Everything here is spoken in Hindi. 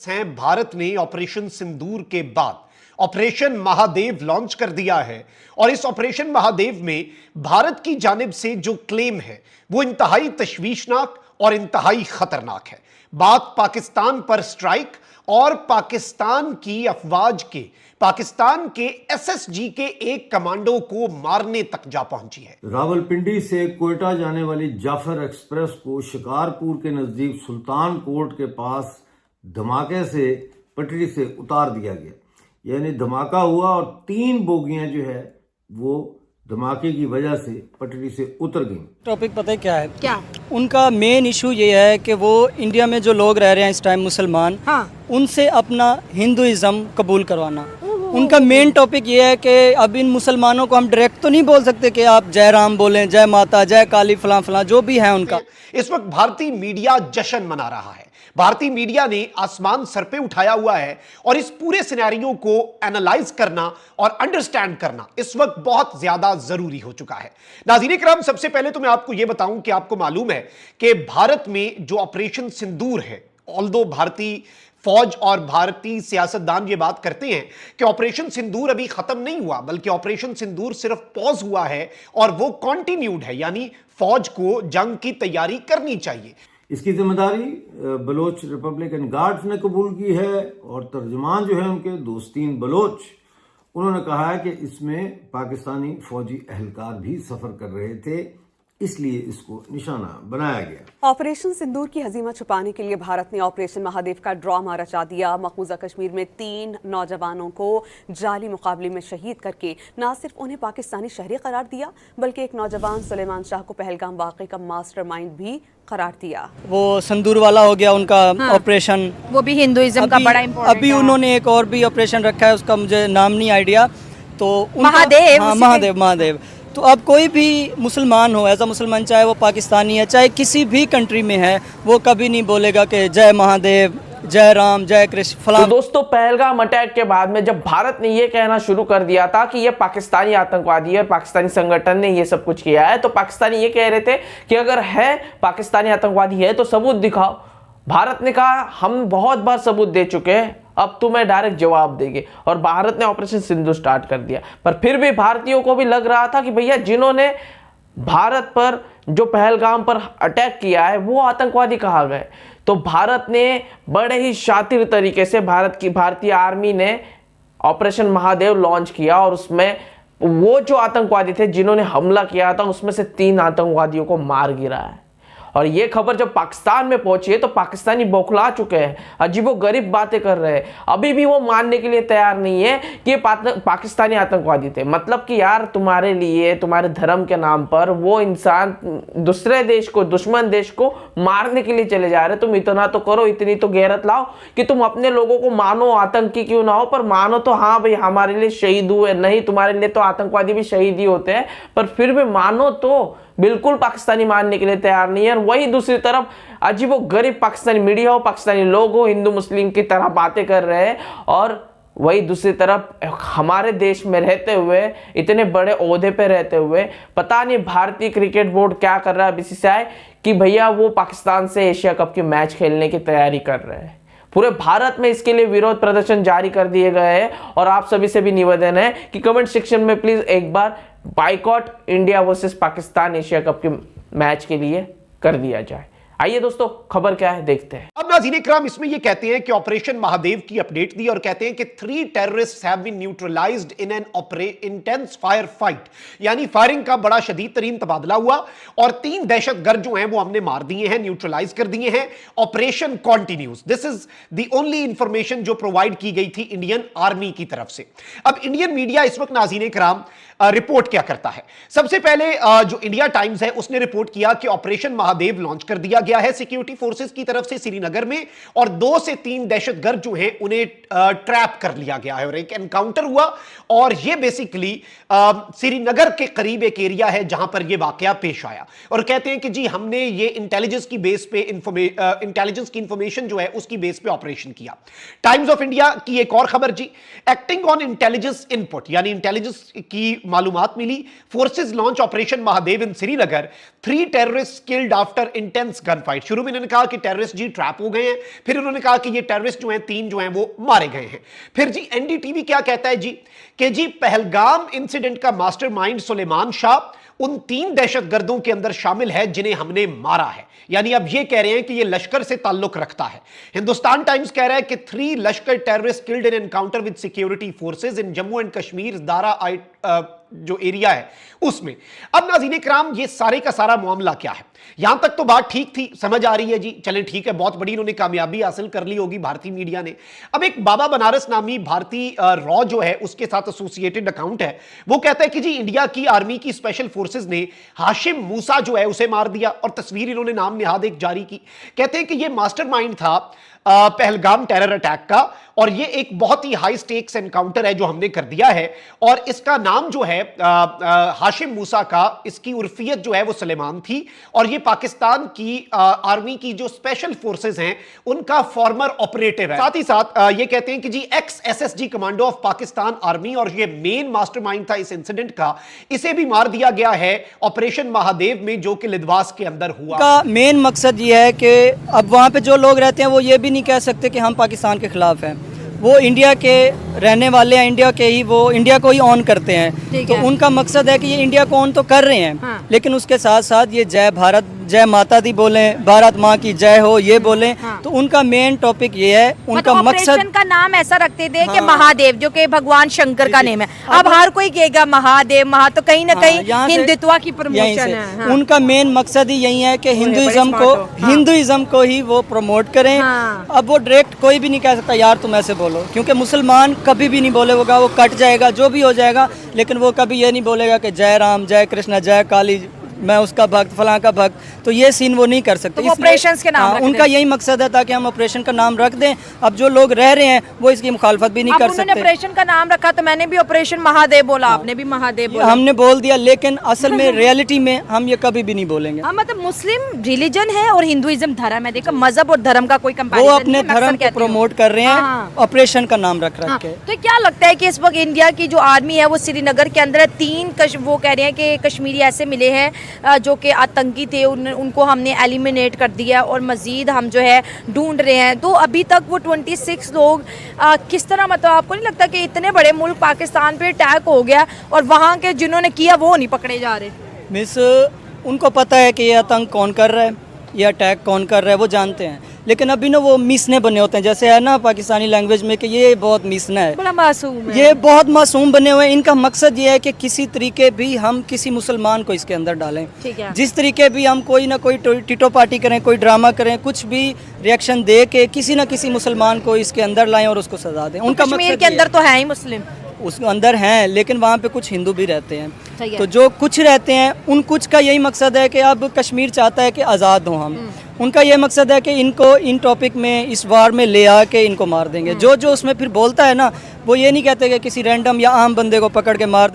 हैं भारत ने ऑपरेशन सिंदूर के बाद ऑपरेशन महादेव लॉन्च कर दिया है और इस ऑपरेशन महादेव में भारत की जानिब से जो क्लेम है वो इंतहाई तशवीशनाक और इंतहाई खतरनाक है। बात पाकिस्तान पर स्ट्राइक और पाकिस्तान की अफवाज के पाकिस्तान के एसएसजी के एक कमांडो को मारने तक जा पहुंची है। रावलपिंडी से कोयटा जाने वाली जाफर एक्सप्रेस को शिकारपुर के नजदीक सुल्तान कोर्ट के पास धमाके से पटरी से उतार दिया गया। यानी धमाका हुआ और 3 बोगियां जो है वो धमाके की वजह से पटरी से उतर गई। टॉपिक पता है क्या है? क्या? उनका मेन इशू ये है कि वो इंडिया में जो लोग रह रहे हैं इस टाइम मुसलमान, हाँ। उनसे अपना हिंदुइज्म कबूल करवाना। उनका मेन टॉपिक ये है कि अब इन मुसलमानों को हम डायरेक्ट तो नहीं बोल सकते कि आप जय राम बोलें, जय माता, जय काली, फलां फलां जो भी है उनका। इस वक्त भारतीय मीडिया जश्न मना रहा है। भारतीय मीडिया ने आसमान सर पे उठाया हुआ है और इस पूरे सिनेरियो को एनालाइज करना और अंडरस्टैंड करना इस वक्त बहुत ज्यादा जरूरी हो चुका है। नाज़रीन किराम, सबसे पहले तो मैं आपको यह बताऊं कि आपको मालूम है कि भारत में जो ऑपरेशन सिंदूर है, ऑल्दो भारतीय फौज और भारतीय सियासतदान ये बात करते हैं कि ऑपरेशन सिंदूर अभी खत्म नहीं हुआ, बल्कि ऑपरेशन सिंदूर सिर्फ पॉज हुआ है और वो कंटिन्यूड है, यानी फौज को जंग की तैयारी करनी चाहिए। इसकी जिम्मेदारी बलोच रिपब्लिकन गार्ड्स ने कबूल की है और तर्जुमान जो है उनके दोस्तीन बलोच, उन्होंने कहा है कि इसमें पाकिस्तानी फौजी अहलकार भी सफर कर रहे थे, इसलिए इसको निशाना बनाया गया। ऑपरेशन सिंदूर की हजीमा छुपाने के लिए भारत ने ऑपरेशन महादेव का ड्रामा रचा दिया। मकबूजा कश्मीर में 3 नौजवानों को जाली मुकाबले में शहीद करके न सिर्फ उन्हें पाकिस्तानी शहरी करार दिया, बल्कि एक नौजवान सुलेमान शाह को पहलगाम वाक़े का मास्टरमाइंड भी करार दिया। वो संदूर वाला हो गया उनका ऑपरेशन, वो भी हिंदुइज्म का बड़ा इम्पोर्टेंट अभी उन्होंने एक और भी ऑपरेशन रखा है, उसका मुझे नाम नहीं आइडिया। तो महादेव, हाँ, महादेव। तो अब कोई भी मुसलमान हो, ऐसा मुसलमान, चाहे वो पाकिस्तानी है चाहे किसी भी कंट्री में है, वो कभी नहीं बोलेगा कि जय महादेव, जय राम, जय कृष्ण फलां। तो दोस्तों, पहलगाम अटैक के बाद में जब भारत ने ये कहना शुरू कर दिया था कि ये पाकिस्तानी आतंकवादी है, पाकिस्तानी संगठन ने ये सब कुछ किया है, तो पाकिस्तानी ये कह रहे थे कि अगर है पाकिस्तानी आतंकवादी है तो सबूत दिखाओ। भारत ने कहा हम बहुत बार सबूत दे चुके हैं, अब तुम्हें डायरेक्ट जवाब देंगे, और भारत ने ऑपरेशन सिंधु स्टार्ट कर दिया। पर फिर भी भारतीयों को भी लग रहा था कि भैया जिन्होंने भारत पर जो पहलगाम पर अटैक किया है वो आतंकवादी कहा गए। तो भारत ने बड़े ही शातिर तरीके से भारतीय आर्मी ने ऑपरेशन महादेव लॉन्च किया और उसमें वो जो आतंकवादी थे जिन्होंने हमला किया था उसमें से 3 आतंकवादियों को मार गिरा है। और ये खबर जब पाकिस्तान में पहुंची है तो पाकिस्तानी बौखला चुके हैं, अजीबोगरीब बातें कर रहे हैं। अभी भी वो मानने के लिए तैयार नहीं है कि ये पाकिस्तानी आतंकवादी थे। मतलब कि यार, तुम्हारे लिए, तुम्हारे धर्म के नाम पर वो इंसान दूसरे देश को, दुश्मन देश को मारने के लिए चले जा रहे। तुम इतना तो करो, इतनी तो गैरत लाओ कि तुम अपने लोगों को मानो, आतंकी क्यों ना हो, पर मानो तो हाँ भाई हमारे लिए शहीद हुए। नहीं, तुम्हारे लिए तो आतंकवादी भी शहीद ही होते हैं, पर फिर भी मानो तो। बिल्कुल पाकिस्तानी मानने के लिए तैयार नहीं है। और वही दूसरी तरफ अजीबोगरीब पाकिस्तानी मीडिया हो, पाकिस्तानी लोग हो, हिंदू मुस्लिम की तरह बातें कर रहे हैं, और वही दूसरी तरफ हमारे देश में रहते हुए, इतने बड़े ओहदे पे रहते हुए, पता नहीं भारतीय क्रिकेट बोर्ड क्या कर रहा है, बीसीसीआई, कि भैया वो पाकिस्तान से एशिया कप की मैच खेलने की तैयारी कर रहे हैं। पूरे भारत में इसके लिए विरोध प्रदर्शन जारी कर दिए गए हैं। और आप सभी से भी निवेदन है कि कमेंट सेक्शन में प्लीज एक बार boycott India versus Pakistan Asia cup के मैच के लिए कर दिया जाए। आइए दोस्तों, खबर क्या है देखते हैं। अब नाज़रीन इकराम, इसमें यह कहते हैं कि ऑपरेशन महादेव की अपडेट दी और कहते हैं कि 3 terrorists have been neutralised in an intense fire fight, यानी फायरिंग का बड़ा शदीद तरीन तबादला हुआ और 3 दहशतगर्द जो हैं वो हमने मार दिए हैं, न्यूट्रलाइज कर दिए हैं। Operation continues. This is the only information जो प्रोवाइड की गई थी इंडियन आर्मी की तरफ से। अब इंडियन मीडिया इस वक्त नाज़रीन इकराम रिपोर्ट क्या करता है? सबसे पहले जो इंडिया टाइम्स है उसने रिपोर्ट किया कि ऑपरेशन महादेव लॉन्च कर दिया गया है सिक्योरिटी फोर्सेस की तरफ से श्रीनगर में, और 2 से 3 दहशतगर्द जो हैं उन्हें ट्रैप कर लिया गया है और एक एनकाउंटर हुआ। और यह बेसिकली श्रीनगर के करीब एक एरिया है जहां पर यह वाकया पेश आया। और कहते हैं कि जी हमने ये इंटेलिजेंस की बेस पे इंटेलिजेंस की इंफॉर्मेशन जो है उसकी बेस पे ऑपरेशन किया। टाइम्स ऑफ इंडिया की एक और खबर जी, एक्टिंग ऑन इंटेलिजेंस इनपुट, यानी इंटेलिजेंस की मालूमात मिली, forces launch operation Mahadev in Srinagar, 3 terrorist killed after intense gun gun fight. शुरू में इन्होंने कहा कि टेररिस्ट जी ट्रैप हो गए हैं, फिर उन्होंने कहा कि ये टेररिस्ट जो हैं 3 जो हैं वो मारे गए हैं। फिर जी एनडीटीवी क्या कहता है जी कि जी पहलगाम इंसिडेंट का मास्टरमाइंड सुलेमान शाह उन 3 दहशतगर्दों के अंदर शामिल है जिन्हें हमने मारा है। यानी अब ये कह रहे हैं कि ये लश्कर से ताल्लुक रखता है। हिंदुस्तान टाइम्स कह रहा है कि 3 लश्कर terrorist killed in encounter with security forces in Jammu and Kashmir Dara जो एरिया है उसमें। अब नाज़रीन किराम, ये सारे का सारा मामला क्या है? यहां तक तो बात ठीक थी, समझ आ रही है जी, चलें ठीक है, बहुत बड़ी इन्होंने कामयाबी हासिल कर ली होगी भारतीय मीडिया ने। अब एक बाबा बनारस नामी भारतीय रॉ जो है उसके साथ एसोसिएटेड अकाउंट है, वो कहता है कि जी इंडिया की आर्मी की स्पेशल फोर्सेज ने हाशिम मूसा जो है उसे मार दिया, और तस्वीर इन्होंने नाम निहाद एक जारी की। कहते हैं कि ये मास्टरमाइंड था पहलगाम टेरर अटैक का, और ये एक बहुत ही हाई स्टेक्स एनकाउंटर है जो हमने कर दिया है, और इसका नाम जो है हाशिम मूसा का, इसकी उर्फियत जो है वो सुलेमान थी, और ये पाकिस्तान की आर्मी की जो स्पेशल फोर्सेज हैं उनका फॉर्मर ऑपरेटिव है। साथ ही साथ ये कहते हैं कि जी ex SSG commando of Pakistan army, और ये मेन मास्टरमाइंड था इस इंसिडेंट का, इसे भी मार दिया गया है ऑपरेशन महादेव में जो कि लिदवास के अंदर हुआ। का मेन मकसद ये है कि अब वहाँ पे जो लोग रहते हैं वो ये भी नहीं कह सकते कि हम पाकिस्तान के खिलाफ हैं, वो इंडिया के रहने वाले हैं, इंडिया के ही, वो इंडिया को ही ऑन करते हैं। तो उनका मकसद है कि ये इंडिया को ऑन तो कर रहे हैं, हाँ। लेकिन उसके साथ साथ ये जय भारत, जय माता दी बोलें, भारत माँ की जय हो ये बोलें, हाँ। तो उनका मेन टॉपिक ये है, उनका मतलब मकसद ऑपरेशन का नाम ऐसा रखते थे कि हाँ। महादेव, जो कि भगवान शंकर का नेम है। अब हर कोई कहेगा महादेव तो कहीं ना कहीं यहाँ से- हिंदुत्व की यहीं प्रमोशन से है। हाँ। उनका मेन मकसद ही यही है कि हिंदुइज्म को ही वो प्रमोट करें। हाँ। अब वो डायरेक्ट कोई भी नहीं कह सकता यार तुम ऐसे बोलो, क्योंकि मुसलमान कभी भी नहीं बोलेगा, वो कट जाएगा जो भी हो जाएगा, लेकिन वो कभी ये नहीं बोलेगा कि जय राम, जय कृष्ण, जय काली, मैं उसका भक्त, फलां का भक्त, तो ये सीन वो नहीं कर सकते। तो वो इसलिए- ऑपरेशंस के नाम हाँ, रख उनका दें। यही मकसद है ताकि हम ऑपरेशन का नाम रख दें। अब जो लोग रह रहे हैं वो इसकी मुखालफत भी नहीं अब कर उन्होंने सकते। ऑपरेशन का नाम रखा तो मैंने भी ऑपरेशन महादेव बोला, आपने भी महादेव बोला। हमने बोल दिया, लेकिन असल में रियलिटी में हम ये कभी भी नहीं बोलेंगे। हाँ, मतलब मुस्लिम रिलीजन है और हिंदुइज्म धर्म है। देखो मजहब और धर्म का कोई वो कंपैरिजन अपने नहीं, मैं धर्म अक्सर को कहती हूँ। प्रमोट कर रहे हैं हाँ। ऑपरेशन का नाम रख हाँ, के। तो क्या लगता है कि इस वक्त इंडिया की जो आर्मी है वो श्रीनगर के अंदर है। 3 वो कह रहे हैं कि कश्मीरी ऐसे मिले हैं जो कि आतंकी थे, उनको हमने एलिमिनेट कर दिया और मजीद हम जो है ढूंढ रहे हैं। तो अभी तक वो 26 लोग किस तरह, मतलब आपको नहीं लगता कि इतने बड़े मुल्क पाकिस्तान पे अटैक हो गया और वहाँ के जिन्होंने किया वो नहीं पकड़े जा रहे? मिस, उनको पता है कि ये आतंक कौन कर रहा है, ये अटैक कौन कर रहा है, वो जानते हैं, लेकिन अभी ना वो मिसने बने होते हैं, जैसे है ना पाकिस्तानी लैंग्वेज में कि ये बहुत मिसना है, बड़ा मासूम है। ये बहुत मासूम बने हुए हैं। इनका मकसद ये है कि किसी तरीके भी हम किसी मुसलमान को इसके अंदर डालें, ठीक है। जिस तरीके भी हम कोई ना कोई टिटो पार्टी करें, कोई ड्रामा करें, कुछ भी रिएक्शन दे के किसी ना किसी मुसलमान को इसके अंदर लाएं और उसको सजा दें। उनका कश्मीर मकसद के ये है। अंदर तो है ही मुस्लिम, उस अंदर हैं, लेकिन वहाँ पे कुछ हिंदू भी रहते हैं। सही है। तो जो कुछ रहते हैं उन कुछ का यही मकसद है कि अब कश्मीर चाहता है कि आज़ाद हों हम। उनका ये मकसद है कि इनको इन टॉपिक में, इस वार में ले आके इनको मार देंगे। जो जो उसमें फिर बोलता है ना, वो ये नहीं कहते कि किसी रैंडम या आम बंदे को पकड़ के मार